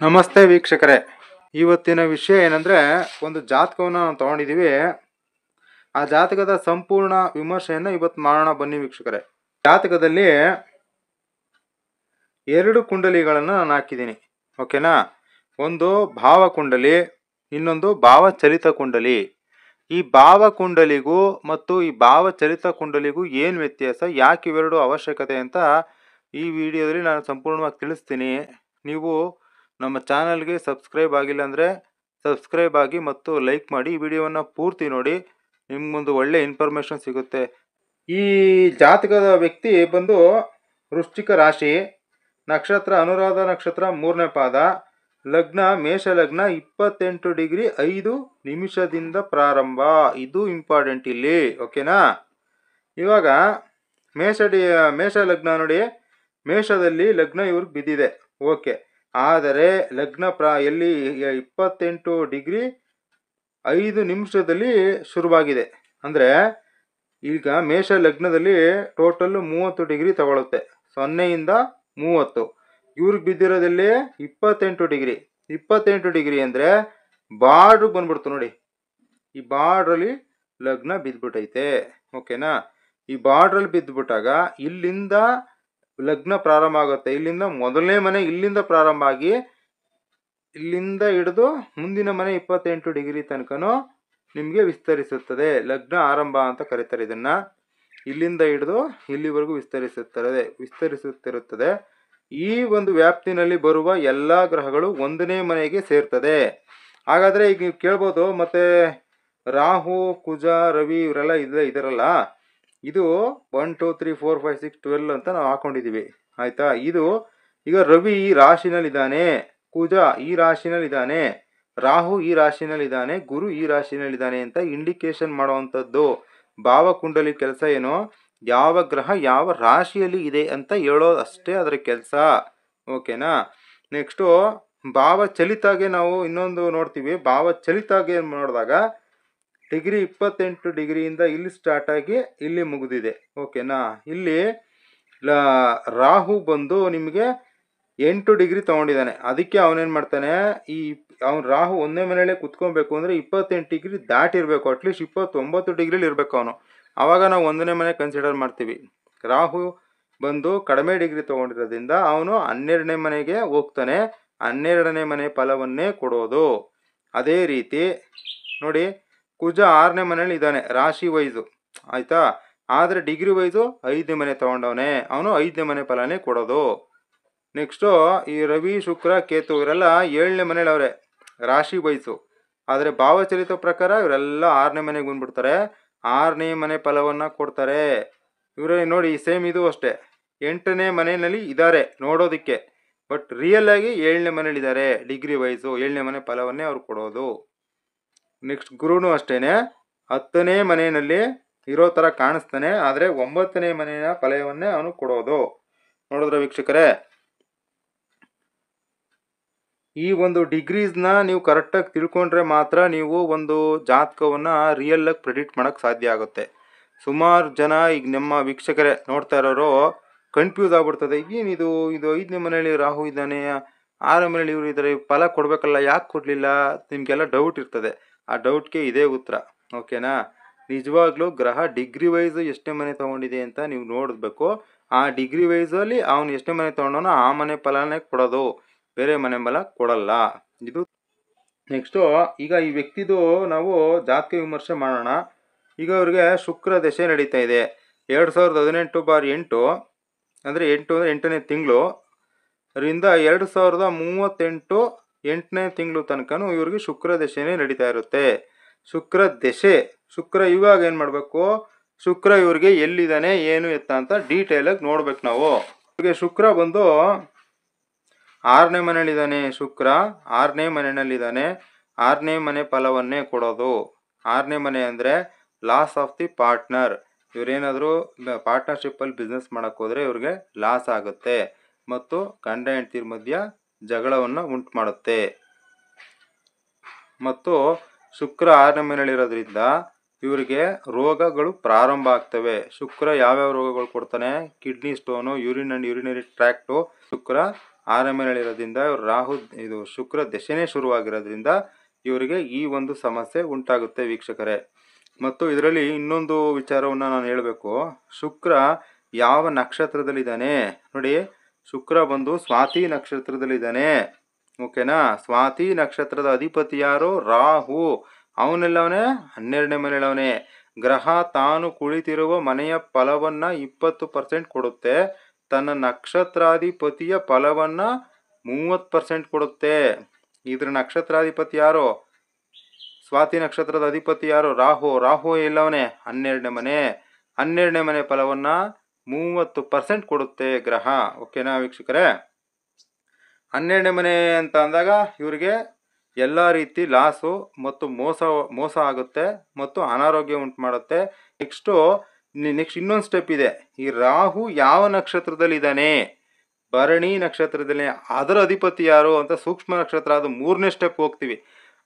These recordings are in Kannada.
ನಮಸ್ತೆ ವೀಕ್ಷಕರೇ, ಇವತ್ತಿನ ವಿಷಯ ಏನಂದರೆ ಒಂದು ಜಾತಕವನ್ನು ನಾವು ತೊಗೊಂಡಿದ್ದೀವಿ. ಆ ಜಾತಕದ ಸಂಪೂರ್ಣ ವಿಮರ್ಶೆಯನ್ನು ಇವತ್ತು ಮಾಡೋಣ ಬನ್ನಿ ವೀಕ್ಷಕರೇ. ಜಾತಕದಲ್ಲಿ ಎರಡು ಕುಂಡಲಿಗಳನ್ನು ನಾನು ಹಾಕಿದ್ದೀನಿ, ಓಕೆನಾ. ಒಂದು ಭಾವಕುಂಡಲಿ, ಇನ್ನೊಂದು ಭಾವಚಲಿತ ಕುಂಡಲಿ. ಈ ಭಾವಕುಂಡಲಿಗೂ ಮತ್ತು ಈ ಭಾವಚಲಿತ ಕುಂಡಲಿಗೂ ಏನು ವ್ಯತ್ಯಾಸ, ಯಾಕೆ ಇವೆರಡು ಅವಶ್ಯಕತೆ ಅಂತ ಈ ವಿಡಿಯೋದಲ್ಲಿ ನಾನು ಸಂಪೂರ್ಣವಾಗಿ ತಿಳಿಸ್ತೀನಿ. ನೀವು ನಮ್ಮ ಚಾನಲ್ಗೆ ಸಬ್ಸ್ಕ್ರೈಬ್ ಆಗಿಲ್ಲ ಅಂದರೆ ಸಬ್ಸ್ಕ್ರೈಬ್ ಆಗಿ ಮತ್ತು ಲೈಕ್ ಮಾಡಿ. ಈ ವಿಡಿಯೋವನ್ನು ಪೂರ್ತಿ ನೋಡಿ, ನಿಮ್ಗೊಂದು ಒಳ್ಳೆ ಇನ್ಫಾರ್ಮೇಷನ್ ಸಿಗುತ್ತೆ. ಈ ಜಾತಕದ ವ್ಯಕ್ತಿ ಬಂದು ವೃಶ್ಚಿಕ ರಾಶಿ, ನಕ್ಷತ್ರ ಅನುರಾಧ ನಕ್ಷತ್ರ 3ನೇ ಪಾದ, ಲಗ್ನ ಮೇಷ ಲಗ್ನ, 28 ಡಿಗ್ರಿ 5 ನಿಮಿಷದಿಂದ ಪ್ರಾರಂಭ. ಇದು ಇಂಪಾರ್ಟೆಂಟ್ ಇಲ್ಲಿ, ಓಕೆನಾ. ಇವಾಗ ಮೇಷ ಲಗ್ನ ನೋಡಿ, ಮೇಷದಲ್ಲಿ ಲಗ್ನ ಇವ್ರಿಗೆ ಬಿದ್ದಿದೆ, ಓಕೆ. ಆದರೆ ಲಗ್ನ ಎಲ್ಲಿ 28 ಡಿಗ್ರಿ 5 ನಿಮಿಷದಲ್ಲಿ ಶುರುವಾಗಿದೆ. ಅಂದರೆ ಈಗ ಮೇಷ ಲಗ್ನದಲ್ಲಿ ಟೋಟಲ್ 30 ಡಿಗ್ರಿ ತಗೊಳುತ್ತೆ, 0ಯಿಂದ 30. ಇವ್ರಿಗೆ ಬಿದ್ದಿರೋದಲ್ಲಿ 28 ಡಿಗ್ರಿ. 28 ಡಿಗ್ರಿ ಅಂದರೆ ಬಾರ್ಡ್ರ್ ಬಂದ್ಬಿಡ್ತು ನೋಡಿ, ಈ ಬಾರ್ಡ್ರಲ್ಲಿ ಲಗ್ನ ಬಿದ್ದುಬಿಟ್ಟೈತೆ, ಓಕೆನಾ. ಈ ಬಾರ್ಡ್ರಲ್ಲಿ ಬಿದ್ದುಬಿಟ್ಟಾಗ ಇಲ್ಲಿಂದ ಲಗ್ನ ಪ್ರಾರಂಭ ಆಗುತ್ತೆ. ಇಲ್ಲಿಂದ ಮೊದಲನೇ ಮನೆ ಇಲ್ಲಿಂದ ಪ್ರಾರಂಭ ಆಗಿ ಇಲ್ಲಿಂದ ಹಿಡಿದು ಮುಂದಿನ ಮನೆ 28 ಡಿಗ್ರಿ ತನಕನೂ ನಿಮಗೆ ವಿಸ್ತರಿಸುತ್ತದೆ. ಲಗ್ನ ಆರಂಭ ಅಂತ ಕರೀತಾರೆ ಇದನ್ನ. ಇಲ್ಲಿಂದ ಹಿಡಿದು ಇಲ್ಲಿವರೆಗೂ ವಿಸ್ತರಿಸುತ್ತಿರುತ್ತದೆ. ಈ ಒಂದು ವ್ಯಾಪ್ತಿನಲ್ಲಿ ಬರುವ ಎಲ್ಲ ಗ್ರಹಗಳು 1ನೇ ಮನೆಗೆ ಸೇರ್ತದೆ. ಹಾಗಾದರೆ ಈಗ ನೀವು ಕೇಳ್ಬೋದು, ಮತ್ತೆ ರಾಹು ಕುಜ ರವಿ ಇವರೆಲ್ಲ ಇದರಲ್ಲ, ಇದು 1 2 3 4 5 6 12 ಅಂತ ನಾವು ಹಾಕೊಂಡಿದ್ದೀವಿ, ಆಯ್ತಾ. ಇದು ಈಗ ರವಿ ಈ ರಾಶಿನಲ್ಲಿದ್ದಾನೆ, ಕುಜ ಈ ರಾಶಿನಲ್ಲಿದ್ದಾನೆ, ರಾಹು ಈ ರಾಶಿನಲ್ಲಿದ್ದಾನೆ, ಗುರು ಈ ರಾಶಿನಲ್ಲಿದ್ದಾನೆ ಅಂತ ಇಂಡಿಕೇಶನ್ ಮಾಡುವಂಥದ್ದು. ಭಾವಕುಂಡಲಿ ಕೆಲಸ ಏನು, ಯಾವ ಗ್ರಹ ಯಾವ ರಾಶಿಯಲ್ಲಿ ಇದೆ ಅಂತ ಹೇಳೋದು ಅಷ್ಟೇ ಅದರ ಕೆಲಸ, ಓಕೆನಾ. ನೆಕ್ಸ್ಟು ಭಾವಚಲಿತಾಗೆ ನಾವು ಇನ್ನೊಂದು ನೋಡ್ತೀವಿ. ಭಾವಚಲಿತಾಗೆ ನೋಡಿದಾಗ ಡಿಗ್ರಿ 28 ಡಿಗ್ರಿಯಿಂದ ಇಲ್ಲಿ ಸ್ಟಾರ್ಟ್ ಆಗಿ ಇಲ್ಲಿ ಮುಗಿದಿದೆ, ಓಕೆನಾ. ಇಲ್ಲಿ ರಾಹು ಬಂದು ನಿಮಗೆ 8 ಡಿಗ್ರಿ ತೊಗೊಂಡಿದ್ದಾನೆ. ಅದಕ್ಕೆ ಅವನೇನು ಮಾಡ್ತಾನೆ, ಅವನು ರಾಹು 1ನೇ ಮನೆಯಲ್ಲೇ ಕುತ್ಕೊಬೇಕು ಅಂದರೆ 28 ಡಿಗ್ರಿ ದಾಟಿರಬೇಕು, ಅಟ್ಲೀಸ್ಟ್ 29 ಡಿಗ್ರಿಲಿ ಇರಬೇಕು ಅವನು. ಆವಾಗ ನಾವು 1ನೇ ಮನೆ ಕನ್ಸಿಡರ್ ಮಾಡ್ತೀವಿ. ರಾಹು ಬಂದು ಕಡಿಮೆ ಡಿಗ್ರಿ ತೊಗೊಂಡಿರೋದ್ರಿಂದ ಅವನು 12ನೇ ಮನೆಗೆ ಹೋಗ್ತಾನೆ, 12ನೇ ಮನೆ ಫಲವನ್ನೇ ಕೊಡೋದು. ಅದೇ ರೀತಿ ನೋಡಿ, ಕುಜ 6ನೇ ಮನೇಲಿ ಇದ್ದಾನೆ ರಾಶಿ ವೈಸು, ಆಯಿತಾ. ಆದರೆ ಡಿಗ್ರಿ ವೈಸು 5ನೇ ಮನೆ ತೊಗೊಂಡವನೇ, ಅವನು 5ನೇ ಮನೆ ಫಲನೇ ಕೊಡೋದು. ನೆಕ್ಸ್ಟು ಈ ರವಿ ಶುಕ್ರ ಕೇತು ಇವರೆಲ್ಲ 7ನೇ ಮನೇಲಿ ಅವರೇ ರಾಶಿ ವೈಸು. ಆದರೆ ಭಾವಚಲಿತ ಪ್ರಕಾರ ಇವರೆಲ್ಲ 6ನೇ ಮನೆಗೆ ಬಂದ್ಬಿಡ್ತಾರೆ, 6ನೇ ಮನೆ ಫಲವನ್ನು ಕೊಡ್ತಾರೆ. ಇವರೇ ನೋಡಿ, ಸೇಮ್ ಇದು ಅಷ್ಟೇ, 8ನೇ ಮನೆಯಲ್ಲಿ ಇದ್ದಾರೆ ನೋಡೋದಕ್ಕೆ, ಬಟ್ ರಿಯಲ್ ಆಗಿ 7ನೇ ಮನೇಲಿ ಇದ್ದಾರೆ. ಡಿಗ್ರಿ ವೈಸು 7ನೇ ಮನೆ ಫಲವನ್ನೇ ಅವ್ರು ಕೊಡೋದು. ನೆಕ್ಸ್ಟ್ ಗುರುನು ಅಷ್ಟೇ 10ನೇ ಮನೆಯಲ್ಲಿ ಇರೋ ಥರ ಕಾಣಿಸ್ತಾನೆ, ಆದರೆ 9ನೇ ಮನೆಯ ಫಲವನ್ನೇ ಅವನು ಕೊಡೋದು. ನೋಡಿದ್ರೆ ವೀಕ್ಷಕರೇ, ಈ ಒಂದು ಡಿಗ್ರೀಸ್ನ ನೀವು ಕರೆಕ್ಟಾಗಿ ತಿಳ್ಕೊಂಡ್ರೆ ಮಾತ್ರ ನೀವು ಒಂದು ಜಾತಕವನ್ನು ರಿಯಲ್ಲಾಗಿ ಪ್ರೆಡಿಕ್ಟ್ ಮಾಡೋಕ್ಕೆ ಸಾಧ್ಯ ಆಗುತ್ತೆ. ಸುಮಾರು ಜನ ಈಗ ನಮ್ಮ ವೀಕ್ಷಕರೇ ನೋಡ್ತಾ ಇರೋರು ಕನ್ಫ್ಯೂಸ್ ಆಗ್ಬಿಡ್ತದೆ. ಏನಿದು 5ನೇ ಮನೆಯಲ್ಲಿ ರಾಹು ಇದ್ದಾನೆ, 6ನೇ ಮನೇಲಿ ಇವರು ಇದ್ದಾರೆ, ಫಲ ಕೊಡಬೇಕಲ್ಲ, ಯಾಕೆ ಕೊಡಲಿಲ್ಲ, ನಿಮಗೆಲ್ಲ ಡೌಟ್ ಇರ್ತದೆ. ಆ ಡೌಟ್ಗೆ ಇದೇ ಉತ್ತರ, ಓಕೆನಾ. ನಿಜವಾಗ್ಲೂ ಗ್ರಹ ಡಿಗ್ರಿ ವೈಸ್ ಎಷ್ಟೇ ಮನೆ ತೊಗೊಂಡಿದೆ ಅಂತ ನೀವು ನೋಡಬೇಕು. ಆ ಡಿಗ್ರಿ ವೈಸಲ್ಲಿ ಅವನು ಎಷ್ಟೇ ಮನೆ ತೊಗೊಂಡವನೋ ಆ ಮನೆ ಫಲನೇ ಕೊಡೋದು, ಬೇರೆ ಮನೆ ಫಲ ಕೊಡಲ್ಲ. ಇದು ನೆಕ್ಸ್ಟು ಈಗ ಈ ವ್ಯಕ್ತಿದು ನಾವು ಜಾತಕ ವಿಮರ್ಶೆ ಮಾಡೋಣ. ಈಗ ಅವ್ರಿಗೆ ಶುಕ್ರ ದಶೆ ನಡೀತಾ ಇದೆ. 2018/8 ಅಂದರೆ 8 ಅಂದರೆ 8ನೇ ತಿಂಗಳು ರಿಂದ 2038 8ನೇ ತಿಂಗಳು ತನಕನೂ ಇವ್ರಿಗೆ ಶುಕ್ರ ದಶೆನೇ ನಡೀತಾ ಇರುತ್ತೆ. ಶುಕ್ರ ದಶೆ, ಶುಕ್ರ ಇವಾಗ ಏನು ಮಾಡಬೇಕು, ಶುಕ್ರ ಇವ್ರಿಗೆ ಎಲ್ಲಿದ್ದಾನೆ ಏನು ಎತ್ತ ಅಂತ ಡೀಟೇಲಾಗಿ ನೋಡ್ಬೇಕು ನಾವು. ಇವ್ರಿಗೆ ಶುಕ್ರ ಬಂದು 6ನೇ ಮನೆಯಲ್ಲಿದ್ದಾನೆ. ಶುಕ್ರ 6ನೇ ಮನೆಯಲ್ಲಿದ್ದಾನೆ, 6ನೇ ಮನೆ ಫಲವನ್ನೇ ಕೊಡೋದು. 6ನೇ ಮನೆ ಅಂದರೆ ಲಾಸ್ ಆಫ್ ದಿ ಪಾರ್ಟ್ನರ್. ಇವರೇನಾದರೂ ಪಾರ್ಟ್ನರ್ಶಿಪ್ಪಲ್ಲಿ ಬಿಸ್ನೆಸ್ ಮಾಡೋಕ್ಕೆ ಹೋದರೆ ಇವ್ರಿಗೆ ಲಾಸ್ ಆಗುತ್ತೆ ಮತ್ತು ಗಂಡ ಹೆಂಡತಿರ ಮಧ್ಯ ಜಗಳವನ್ನು ಉಂಟು ಮಾಡುತ್ತೆ. ಮತ್ತು ಶುಕ್ರ 6ನೇ ಮನೆಯಲ್ಲಿರೋದ್ರಿಂದ ಇವರಿಗೆ ರೋಗಗಳು ಪ್ರಾರಂಭ ಆಗ್ತವೆ. ಶುಕ್ರ ಯಾವ್ಯಾವ ರೋಗಗಳು ಕೊಡ್ತಾನೆ, kidney stone, urine and urinary tract Shukra 6ನೇ ಮನೆಯಲ್ಲಿರೋದ್ರಿಂದ ರಾಹು ಇದು ಶುಕ್ರ ದಶೆನೇ ಶುರುವಾಗಿರೋದ್ರಿಂದ ಇವರಿಗೆ ಈ ಒಂದು ಸಮಸ್ಯೆ ಉಂಟಾಗುತ್ತೆ ವೀಕ್ಷಕರೇ. ಮತ್ತು ಇದರಲ್ಲಿ ಇನ್ನೊಂದು ವಿಚಾರವನ್ನು ನಾನು ಹೇಳಬೇಕು. ಶುಕ್ರ ಯಾವ ನಕ್ಷತ್ರದಲ್ಲಿದ್ದಾನೆ ನೋಡಿ. ಶುಕ್ರ ಬಂದು ಸ್ವಾತಿ ನಕ್ಷತ್ರದಲ್ಲಿದ್ದಾನೆ. ಓಕೆನಾ. ಸ್ವಾತಿ ನಕ್ಷತ್ರದ ಅಧಿಪತಿ ಯಾರು? ರಾಹು. ಅವನೆಲ್ಲವನೇ 12ನೇ ಮನೆಯಲ್ಲವನೇ. ಗ್ರಹ ತಾನು ಕುಳಿತಿರುವ ಮನೆಯ ಫಲವನ್ನ 20% ಕೊಡುತ್ತೆ. ತನ್ನ ನಕ್ಷತ್ರಾಧಿಪತಿಯ ಫಲವನ್ನ 30% ಕೊಡುತ್ತೆ. ಇದ್ರ ನಕ್ಷತ್ರಾಧಿಪತಿ ಯಾರು? ಸ್ವಾತಿ ನಕ್ಷತ್ರದ ಅಧಿಪತಿ ಯಾರು? ರಾಹು. ರಾಹು ಎಲ್ಲವನೇ 12ನೇ ಮನೆ. 12ನೇ ಮನೆ ಫಲವನ್ನ 30% ಕೊಡುತ್ತೆ ಗ್ರಹ. ಓಕೆನಾ ವೀಕ್ಷಕರೇ. 12ನೇ ಮನೆ ಅಂತ ಅಂದಾಗ ಇವರಿಗೆ ಎಲ್ಲ ರೀತಿ ಲಾಸು ಮತ್ತು ಮೋಸ ಆಗುತ್ತೆ ಮತ್ತು ಅನಾರೋಗ್ಯ ಉಂಟು ಮಾಡುತ್ತೆ. ನೆಕ್ಸ್ಟ್ ಇನ್ನೊಂದು ಸ್ಟೆಪ್ ಇದೆ. ಈ ರಾಹು ಯಾವ ನಕ್ಷತ್ರದಲ್ಲಿ ಇದ್ದಾನೆ? ಭರಣಿ ನಕ್ಷತ್ರದಲ್ಲಿ. ಅದರ ಅಧಿಪತಿ ಯಾರು ಅಂತ ಸೂಕ್ಷ್ಮ ನಕ್ಷತ್ರ, ಅದು 3ನೇ ಸ್ಟೆಪ್ ಹೋಗ್ತೀವಿ.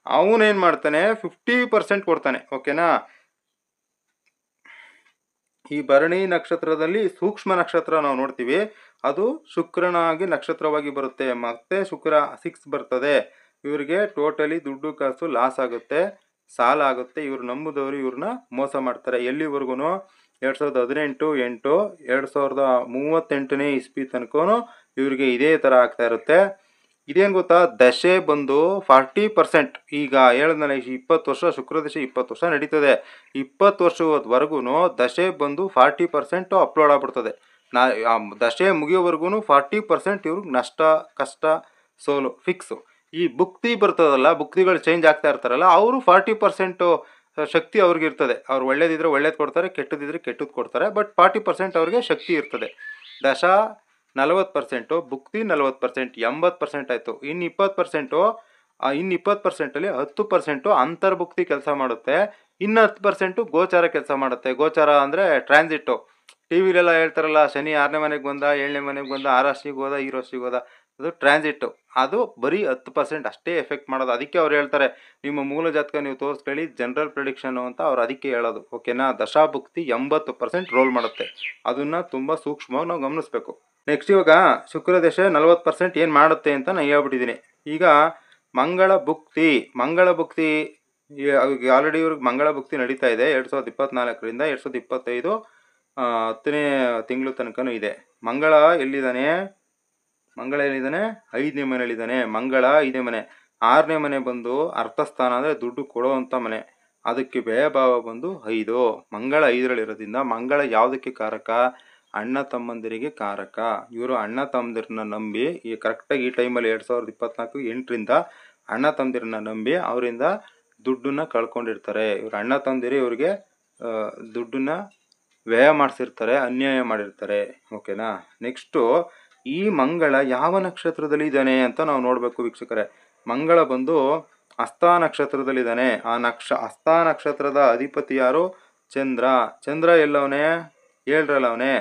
ಅವನೇನು ಮಾಡ್ತಾನೆ? 50% ಕೊಡ್ತಾನೆ. ಓಕೆನಾ. ಈ ಭರಣಿ ನಕ್ಷತ್ರದಲ್ಲಿ ಸೂಕ್ಷ್ಮ ನಕ್ಷತ್ರ ನಾವು ನೋಡ್ತೀವಿ, ಅದು ಶುಕ್ರನಾಗಿ ನಕ್ಷತ್ರವಾಗಿ ಬರುತ್ತೆ. ಮತ್ತೆ ಶುಕ್ರ 6 ಬರ್ತದೆ. ಇವರಿಗೆ ಟೋಟಲಿ ದುಡ್ಡು ಕಾಸು ಲಾಸ್ ಆಗುತ್ತೆ, ಸಾಲ ಆಗುತ್ತೆ. ಇವ್ರು ನಂಬುದವರು ಇವ್ರನ್ನ ಮೋಸ ಮಾಡ್ತಾರೆ. ಎಲ್ಲಿವರೆಗೂ 2018 2038ನೇ ಇಸ್ವಿ ತನಕ ಇವ್ರಿಗೆ ಇದೇ ಥರ ಆಗ್ತಾ ಇರುತ್ತೆ. ಇದೇನು ಗೊತ್ತಾ? ದಶೆ ಬಂದು 40%. ಈಗ ಹೇಳಿದ್ನಲ್ಲ, 20 ವರ್ಷ ಶುಕ್ರ ದಶೆ 20 ವರ್ಷ ನಡೀತದೆ. 20 ವರ್ಷದವರೆಗೂ ದಶೆ ಬಂದು 40% ಅಪ್ಲೋಡ್ ಆಗ್ಬಿಡ್ತದೆ. ದಶೆ ಮುಗಿಯೋವರೆಗೂ 40% ಇವ್ರಿಗೆ ನಷ್ಟ, ಕಷ್ಟ, ಸೋಲು ಫಿಕ್ಸು. ಈ ಭುಕ್ತಿ ಬರ್ತದಲ್ಲ, ಭುಕ್ತಿಗಳು ಚೇಂಜ್ ಆಗ್ತಾ ಇರ್ತಾರಲ್ಲ, ಅವರು 40% ಶಕ್ತಿ ಅವ್ರಿಗೆ ಇರ್ತದೆ. ಅವ್ರು ಒಳ್ಳೇದಿದ್ರೆ ಒಳ್ಳೇದು ಕೊಡ್ತಾರೆ, ಕೆಟ್ಟದಿದ್ರೆ ಕೆಟ್ಟದ್ದು ಕೊಡ್ತಾರೆ. ಬಟ್ 40% ಅವ್ರಿಗೆ ಶಕ್ತಿ ಇರ್ತದೆ. ದಶ 40%, ಭುಕ್ತಿ 40%, 80% ಆಯಿತು. ಇನ್ನು 20%, ಇನ್ನು 20%ಅಲ್ಲಿ 10% ಅಂತರ್ಭುಕ್ತಿ ಕೆಲಸ ಮಾಡುತ್ತೆ. ಇನ್ನು 10% ಗೋಚಾರ ಕೆಲಸ ಮಾಡುತ್ತೆ. ಗೋಚಾರ ಅಂದರೆ ಟ್ರಾನ್ಸಿಟ್ಟು. ಟಿ ವಿಲೆಲ್ಲ ಹೇಳ್ತಾರಲ್ಲ, ಶನಿ 6ನೇ ಮನೆಗೆ ಬಂದ, 7ನೇ ಮನೆಗೆ ಬಂದ, ಆ ರಾಶಿಗೆ ಹೋದ, ಈ ರಾಶಿಗೆ ಹೋದ. ಅದು ಟ್ರಾನ್ಸಿಟ್ಟು. ಅದು ಬರೀ 10% ಅಷ್ಟೇ ಎಫೆಕ್ಟ್ ಮಾಡೋದು. ಅದಕ್ಕೆ ಅವ್ರು ಹೇಳ್ತಾರೆ, ನಿಮ್ಮ ಮೂಲ ಜಾತಕ ನೀವು ತೋರಿಸ್ಕೊಳ್ಳಿ, ಜನರಲ್ ಪ್ರಿಡಿಕ್ಷನು ಅಂತ ಅವ್ರು ಅದಕ್ಕೆ ಹೇಳೋದು. ಓಕೆನಾ. ದಶಾಭುಕ್ತಿ 80% ರೋಲ್ ಮಾಡುತ್ತೆ. ಅದನ್ನು ತುಂಬ ಸೂಕ್ಷ್ಮವಾಗಿ ನಾವು ಗಮನಿಸಬೇಕು. ನೆಕ್ಸ್ಟ್ ಇವಾಗ ಶುಕ್ರ ದಶೆ 40% ಏನು ಮಾಡುತ್ತೆ ಅಂತ ನಾನು ಹೇಳ್ಬಿಟ್ಟಿದ್ದೀನಿ. ಈಗ ಮಂಗಳ ಭುಕ್ತಿ. ಆಲ್ರೆಡಿ ಇವ್ರಿಗೆ ಮಂಗಳ ಭುಕ್ತಿ ನಡೀತಾ ಇದೆ 2024ರಿಂದ 2025 10ನೇ ತಿಂಗಳು ತನಕನೂ ಇದೆ. ಮಂಗಳ ಎಲ್ಲಿದ್ದಾನೆ? 5ನೇ ಮನೆಯಲ್ಲಿದ್ದಾನೆ. ಮಂಗಳ 5ನೇ ಮನೆ. 6ನೇ ಮನೆ ಬಂದು ಅರ್ಥಸ್ಥಾನ, ಅಂದರೆ ದುಡ್ಡು ಕೊಡೋವಂಥ ಮನೆ. ಅದಕ್ಕೆ ವ್ಯಯಭಾವ ಬಂದು 5. ಮಂಗಳ 5ರಲ್ಲಿರೋದ್ರಿಂದ ಮಂಗಳ ಯಾವುದಕ್ಕೆ ಕಾರಕ? ಅಣ್ಣ ತಮ್ಮಂದಿರಿಗೆ ಕಾರಕ. ಇವರು ಅಣ್ಣ ತಮ್ಮಂದಿರನ್ನ ನಂಬಿ ಈ ಕರೆಕ್ಟಾಗಿ ಈ ಟೈಮಲ್ಲಿ 2024 8ರಿಂದ ಅಣ್ಣ ತಮ್ಮಂದಿರನ್ನ ನಂಬಿ ಅವರಿಂದ ದುಡ್ಡನ್ನ ಕಳ್ಕೊಂಡಿರ್ತಾರೆ. ಇವ್ರ ಅಣ್ಣ ತಮ್ಮಂದಿರು ಇವ್ರಿಗೆ ದುಡ್ಡನ್ನ ವ್ಯಯ ಮಾಡಿಸಿರ್ತಾರೆ, ಅನ್ಯಾಯ ಮಾಡಿರ್ತಾರೆ. ಓಕೆನಾ. ನೆಕ್ಸ್ಟು ಈ ಮಂಗಳ ಯಾವ ನಕ್ಷತ್ರದಲ್ಲಿ ಇದ್ದಾನೆ ಅಂತ ನಾವು ನೋಡಬೇಕು ವೀಕ್ಷಕರೇ. ಮಂಗಳ ಬಂದು ಹಸ್ತ ನಕ್ಷತ್ರದಲ್ಲಿದ್ದಾನೆ. ಹಸ್ತ ನಕ್ಷತ್ರದ ಅಧಿಪತಿ ಯಾರು? ಚಂದ್ರ. ಚಂದ್ರ ಎಲ್ಲವನೇ? 7ರಲ್ಲವನೇ.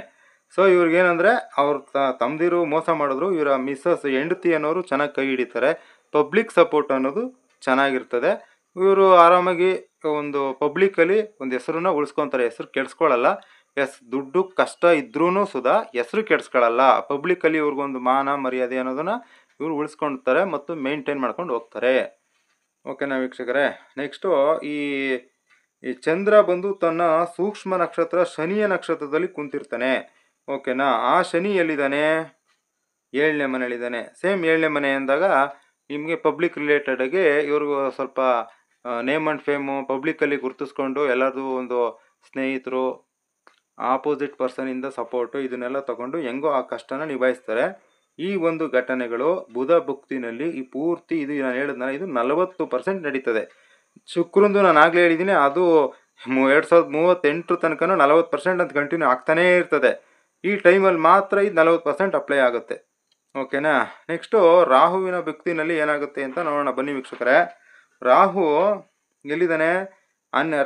ಸೊ ಇವ್ರಿಗೇನಂದರೆ ಅವ್ರ ತಮ್ಮದಿರು ಮೋಸ ಮಾಡಿದ್ರು, ಇವರ ಮಿಸ್ಸಸ್ ಹೆಂಡತಿ ಅನ್ನೋರು ಚೆನ್ನಾಗಿ ಕೈ ಹಿಡಿತಾರೆ. ಪಬ್ಲಿಕ್ ಸಪೋರ್ಟ್ ಅನ್ನೋದು ಚೆನ್ನಾಗಿರ್ತದೆ. ಇವರು ಆರಾಮಾಗಿ ಒಂದು ಪಬ್ಲಿಕ್ಕಲ್ಲಿ ಒಂದು ಹೆಸರನ್ನ ಉಳಿಸ್ಕೊತಾರೆ. ಹೆಸರು ಕೆಡಿಸ್ಕೊಳ್ಳಲ್ಲ. ದುಡ್ಡು ಕಷ್ಟ ಇದ್ರೂ ಸುಧಾ ಹೆಸರು ಕೆಡಿಸ್ಕೊಳ್ಳಲ್ಲ. ಪಬ್ಲಿಕ್ಕಲ್ಲಿ ಇವ್ರಿಗೊಂದು ಮಾನ ಮರ್ಯಾದೆ ಅನ್ನೋದನ್ನು ಇವರು ಉಳಿಸ್ಕೊಳ್ತಾರೆ ಮತ್ತು ಮೇಂಟೈನ್ ಮಾಡ್ಕೊಂಡು ಹೋಗ್ತಾರೆ. ಓಕೆನಾ ವೀಕ್ಷಕರೇ. ನೆಕ್ಸ್ಟು ಈ ಚಂದ್ರ ಬಂದು ತನ್ನ ಸೂಕ್ಷ್ಮ ನಕ್ಷತ್ರ ಶನಿಯ ನಕ್ಷತ್ರದಲ್ಲಿ ಕುಂತಿರ್ತಾನೆ. ಓಕೆನಾ. ಆ ಶನಿ ಎಲ್ಲಿದ್ದಾನೆ? 7ನೇ ಮನೆಯಲ್ಲಿದ್ದಾನೆ. ಸೇಮ್ 7ನೇ ಮನೆ ಅಂದಾಗ ನಿಮಗೆ ಪಬ್ಲಿಕ್ ರಿಲೇಟೆಡಾಗಿ ಇವ್ರಿಗೂ ಸ್ವಲ್ಪ ನೇಮ್ ಆ್ಯಂಡ್ ಫೇಮು, ಪಬ್ಲಿಕ್ಕಲ್ಲಿ ಗುರುತಿಸ್ಕೊಂಡು ಎಲ್ಲರದು ಒಂದು ಸ್ನೇಹಿತರು, ಆಪೋಸಿಟ್ ಪರ್ಸನಿಂದ ಸಪೋರ್ಟು, ಇದನ್ನೆಲ್ಲ ತಗೊಂಡು ಹೆಂಗೋ ಆ ಕಷ್ಟನ ನಿಭಾಯಿಸ್ತಾರೆ. ಈ ಒಂದು ಘಟನೆಗಳು ಬುಧ ಭುಕ್ತಿನಲ್ಲಿ ಈ ಪೂರ್ತಿ ಇದು ನಾನು ಹೇಳಿದ್ನಲ್ಲ, ಇದು 40% ನಡೀತದೆ. ಶುಕ್ರಂದು ನಾನು ಆಗಲೇ ಹೇಳಿದ್ದೀನಿ, ಅದು 2038 ತನಕ 40% ಅಂತ ಕಂಟಿನ್ಯೂ ಆಗ್ತಾನೇ ಇರ್ತದೆ. ಈ ಟೈಮಲ್ಲಿ ಮಾತ್ರ ಇದು 40% ಅಪ್ಲೈ ಆಗುತ್ತೆ. ಓಕೆನಾ. ನೆಕ್ಸ್ಟು ರಾಹುವಿನ ಭುಕ್ತಿನಲ್ಲಿ ಏನಾಗುತ್ತೆ ಅಂತ ನೋಡೋಣ ಬನ್ನಿ ವೀಕ್ಷಕರೇ. ರಾಹು ಎಲ್ಲಿದ್ದಾನೆ?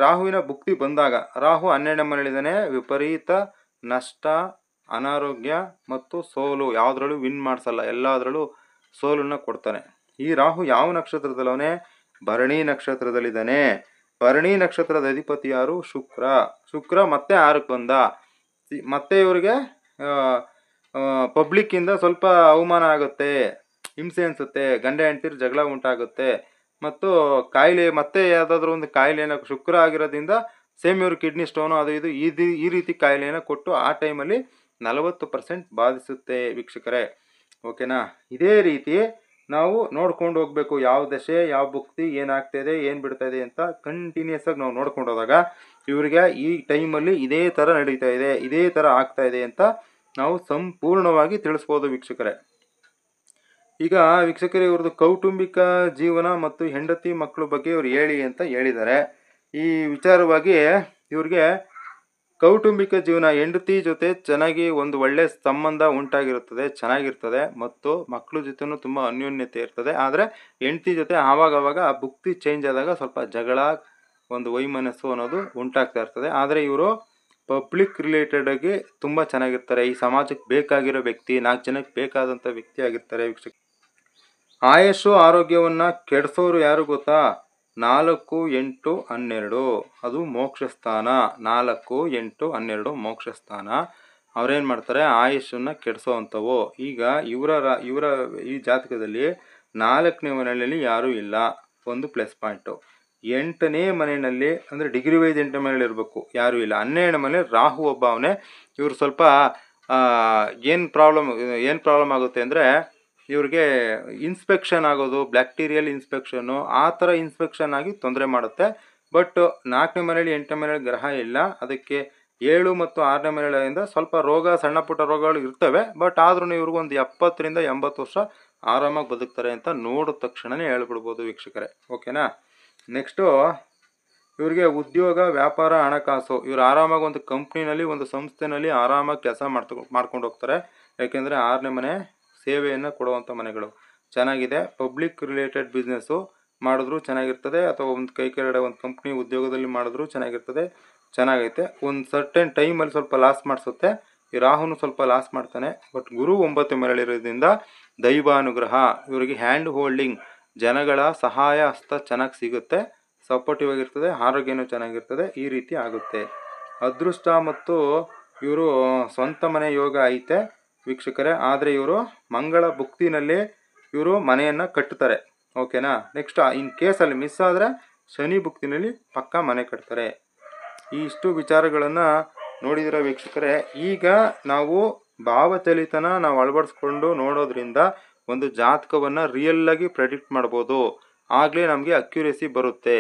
ರಾಹುವಿನ ಭುಕ್ತಿ ಬಂದಾಗ ರಾಹು 12ನೇ ಮನೆಯಲ್ಲಿದ್ದಾನೆ. ವಿಪರೀತ ನಷ್ಟ, ಅನಾರೋಗ್ಯ ಮತ್ತು ಸೋಲು. ಯಾವುದ್ರಲ್ಲೂ ವಿನ್ ಮಾಡಿಸಲ್ಲ, ಎಲ್ಲದರಲ್ಲೂ ಸೋಲನ್ನು ಕೊಡ್ತಾನೆ. ಈ ರಾಹು ಯಾವ ನಕ್ಷತ್ರದಲ್ಲವನೇ? ಭರಣಿ ನಕ್ಷತ್ರದಲ್ಲಿದ್ದಾನೆ. ಭರಣಿ ನಕ್ಷತ್ರದ ಅಧಿಪತಿ ಯಾರು? ಶುಕ್ರ. ಶುಕ್ರ ಮತ್ತೆ 6ಕ್ಕೆ ಬಂದ. ಮತ್ತೆ ಇವರಿಗೆ ಪಬ್ಲಿಕ್ಕಿಂದ ಸ್ವಲ್ಪ ಅವಮಾನ ಆಗುತ್ತೆ, ಹಿಂಸೆ ಅನಿಸುತ್ತೆ, ಗಂಡ ಹೆಂಡ್ತಿರ್ ಜಗಳ ಉಂಟಾಗುತ್ತೆ, ಮತ್ತು ಕಾಯಿಲೆ ಮತ್ತೆ ಯಾವುದಾದ್ರೂ ಒಂದು ಕಾಯಿಲೆನ ಶುಕ್ರ ಆಗಿರೋದ್ರಿಂದ ಸೇಮ್ ಇವ್ರ ಕಿಡ್ನಿ ಸ್ಟೋನು ಅದು ಇದು ಈ ರೀತಿ ಕಾಯಿಲೆಯನ್ನು ಕೊಟ್ಟು ಆ ಟೈಮಲ್ಲಿ 40% ಬಾಧಿಸುತ್ತೆ ವೀಕ್ಷಕರೇ. ಓಕೆನಾ. ಇದೇ ರೀತಿ ನಾವು ನೋಡ್ಕೊಂಡು ಹೋಗಬೇಕು, ಯಾವ ದಶೆ ಯಾವ ಭುಕ್ತಿ ಏನಾಗ್ತಾಯಿದೆ ಏನು ಬಿಡ್ತಾಯಿದೆ ಅಂತ ಕಂಟಿನ್ಯೂಸ್ ಆಗಿ ನಾವು ನೋಡ್ಕೊಂಡು ಹೋದಾಗ ಇವರಿಗೆ ಈ ಟೈಮಲ್ಲಿ ಇದೇ ಥರ ನಡೀತಾ ಇದೆ, ಇದೇ ಥರ ಆಗ್ತಾ ಇದೆ ಅಂತ ನಾವು ಸಂಪೂರ್ಣವಾಗಿ ತಿಳಿಸ್ಬೋದು ವೀಕ್ಷಕರೇ. ಈಗ ವೀಕ್ಷಕರೇ, ಇವ್ರದ್ದು ಕೌಟುಂಬಿಕ ಜೀವನ ಮತ್ತು ಹೆಂಡತಿ ಮಕ್ಕಳ ಬಗ್ಗೆ ಇವ್ರು ಹೇಳಿ ಅಂತ ಹೇಳಿದ್ದಾರೆ. ಈ ವಿಚಾರವಾಗಿ ಇವ್ರಿಗೆ ಕೌಟುಂಬಿಕ ಜೀವನ ಹೆಂಡತಿ ಜೊತೆ ಚೆನ್ನಾಗಿ ಒಂದು ಒಳ್ಳೆ ಸಂಬಂಧ ಉಂಟಾಗಿರುತ್ತದೆ, ಚೆನ್ನಾಗಿರ್ತದೆ, ಮತ್ತು ಮಕ್ಕಳ ಜೊತೆನೂ ತುಂಬ ಅನ್ಯೋನ್ಯತೆ ಇರ್ತದೆ. ಆದರೆ ಹೆಂಡತಿ ಜೊತೆ ಆವಾಗವಾಗ ಆ ಭುಕ್ತಿ ಚೇಂಜ್ ಆದಾಗ ಸ್ವಲ್ಪ ಜಗಳ, ಒಂದು ವೈಮನಸ್ಸು ಅನ್ನೋದು ಉಂಟಾಗ್ತಾ ಇರ್ತದೆ. ಆದರೆ ಇವರು ಪಬ್ಲಿಕ್ ರಿಲೇಟೆಡಾಗಿ ತುಂಬ ಚೆನ್ನಾಗಿರ್ತಾರೆ, ಈ ಸಮಾಜಕ್ಕೆ ಬೇಕಾಗಿರೋ ವ್ಯಕ್ತಿ, 4 ಜನಕ್ಕೆ ಬೇಕಾದಂಥ ವ್ಯಕ್ತಿ ಆಗಿರ್ತಾರೆ ವೀಕ್ಷಕ. ಆಯಸ್ಸು ಆರೋಗ್ಯವನ್ನು ಕೆಡಿಸೋರು ಯಾರು ಗೊತ್ತಾ? 4, 8, 12 ಅದು ಮೋಕ್ಷ ಸ್ಥಾನ. 4, 8, 12 ಮೋಕ್ಷ ಸ್ಥಾನ. ಅವ್ರೇನು ಮಾಡ್ತಾರೆ? ಆಯುಷನ್ನು ಕೆಡಿಸೋ ಅಂಥವು. ಈಗ ಇವರ ಈ ಜಾತಕದಲ್ಲಿ 4ನೇ ಮನೆಯಲ್ಲಿ ಯಾರೂ ಇಲ್ಲ, ಒಂದು ಪ್ಲಸ್ ಪಾಯಿಂಟು. 8ನೇ ಮನೆಯಲ್ಲಿ ಅಂದರೆ ಡಿಗ್ರಿ ವೈಸ್ 8ನೇ ಮನೇಲಿ ಇರಬೇಕು, ಯಾರೂ ಇಲ್ಲ. 12ನೇ ಮನೇಲಿ ರಾಹು ಒಬ್ಬ ಅವನೇ. ಇವರು ಸ್ವಲ್ಪ ಏನು ಪ್ರಾಬ್ಲಮ್ ಆಗುತ್ತೆ ಅಂದರೆ ಇವ್ರಿಗೆ ಇನ್ಸ್ಪೆಕ್ಷನ್ ಆಗೋದು, ಬ್ಯಾಕ್ಟೀರಿಯಲ್ ಇನ್ಸ್ಪೆಕ್ಷನ್ನು, ಆ ಥರ ಇನ್ಸ್ಪೆಕ್ಷನ್ ಆಗಿ ತೊಂದರೆ ಮಾಡುತ್ತೆ. ಬಟ್ 4ನೇ ಮನೆಯಲ್ಲಿ 8ನೇ ಮನೆಯಲ್ಲಿ ಗ್ರಹ ಇಲ್ಲ, ಅದಕ್ಕೆ 7 ಮತ್ತು 6ನೇ ಮನೆಯಿಂದ ಸ್ವಲ್ಪ ರೋಗ, ಸಣ್ಣ ಪುಟ್ಟ ರೋಗಗಳು ಇರ್ತವೆ. ಬಟ್ ಆದ್ರೂ ಇವ್ರಿಗೂ ಒಂದು 70ರಿಂದ 80 ವರ್ಷ ಆರಾಮಾಗಿ ಬದುಕ್ತಾರೆ ಅಂತ ನೋಡಿದ ತಕ್ಷಣವೇ ಹೇಳ್ಬಿಡ್ಬೋದು ವೀಕ್ಷಕರೇ. ಓಕೆನಾ. ನೆಕ್ಸ್ಟು ಇವ್ರಿಗೆ ಉದ್ಯೋಗ, ವ್ಯಾಪಾರ, ಹಣಕಾಸು. ಇವ್ರು ಆರಾಮಾಗಿ ಒಂದು ಕಂಪ್ನಿನಲ್ಲಿ, ಒಂದು ಸಂಸ್ಥೆನಲ್ಲಿ ಆರಾಮಾಗಿ ಕೆಲಸ ಮಾಡ್ಕೊಂಡು ಹೋಗ್ತಾರೆ. ಯಾಕೆಂದರೆ 6ನೇ ಮನೆ ಸೇವೆಯನ್ನು ಕೊಡುವಂಥ ಮನೆಗಳು ಚೆನ್ನಾಗಿದೆ. ಪಬ್ಲಿಕ್ ರಿಲೇಟೆಡ್ ಬಿಸ್ನೆಸ್ಸು ಮಾಡಿದ್ರೂ ಚೆನ್ನಾಗಿರ್ತದೆ, ಅಥವಾ ಒಂದು ಕೆಳಗಡೆ ಒಂದು ಕಂಪ್ನಿ ಉದ್ಯೋಗದಲ್ಲಿ ಮಾಡಿದ್ರೂ ಚೆನ್ನಾಗೈತೆ. ಒಂದು ಸರ್ಟೆನ್ ಟೈಮಲ್ಲಿ ಸ್ವಲ್ಪ ಲಾಸ್ ಮಾಡಿಸುತ್ತೆ. ಈ ರಾಹುನು ಸ್ವಲ್ಪ ಲಾಸ್ ಮಾಡ್ತಾನೆ. ಬಟ್ ಗುರು 9ನೇ ಮನೆಯಲ್ಲಿರೋದ್ರಿಂದ ದೈವಾನುಗ್ರಹ, ಇವರಿಗೆ ಹ್ಯಾಂಡ್ ಹೋಲ್ಡಿಂಗ್, ಜನಗಳ ಸಹಾಯ ಹಸ್ತ ಚೆನ್ನಾಗಿ ಸಿಗುತ್ತೆ, ಸಪೋರ್ಟಿವ್ ಆಗಿರ್ತದೆ, ಆರೋಗ್ಯನೂ ಚೆನ್ನಾಗಿರ್ತದೆ. ಈ ರೀತಿ ಆಗುತ್ತೆ. ಅದೃಷ್ಟ ಮತ್ತು ಇವರು ಸ್ವಂತ ಮನೆ ಯೋಗ ಐತೆ ವೀಕ್ಷಕರೇ. ಆದರೆ ಇವರು ಮಂಗಳ ಭುಕ್ತಿನಲ್ಲಿ ಇವರು ಮನೆಯನ್ನು ಕಟ್ಟುತ್ತಾರೆ. ಓಕೆನಾ. ನೆಕ್ಸ್ಟ್ ಇನ್ ಕೇಸಲ್ಲಿ ಮಿಸ್ ಆದರೆ ಶನಿ ಭುಕ್ತಿನಲ್ಲಿ ಪಕ್ಕಾ ಮನೆ ಕಟ್ತಾರೆ. ಇಷ್ಟು ವಿಚಾರಗಳನ್ನು ನೋಡಿದಿರ ವೀಕ್ಷಕರೇ. ಈಗ ನಾವು ಭಾವಚಲಿತನ ನಾವು ಅಳವಡಿಸ್ಕೊಂಡು ನೋಡೋದ್ರಿಂದ ಒಂದು ಜಾತಕವನ್ನು ರಿಯಲ್ಲಾಗಿ ಪ್ರೆಡಿಕ್ಟ್ ಮಾಡ್ಬೋದು. ಆಗಲೇ ನಮಗೆ ಅಕ್ಯುರೇಸಿ ಬರುತ್ತೆ.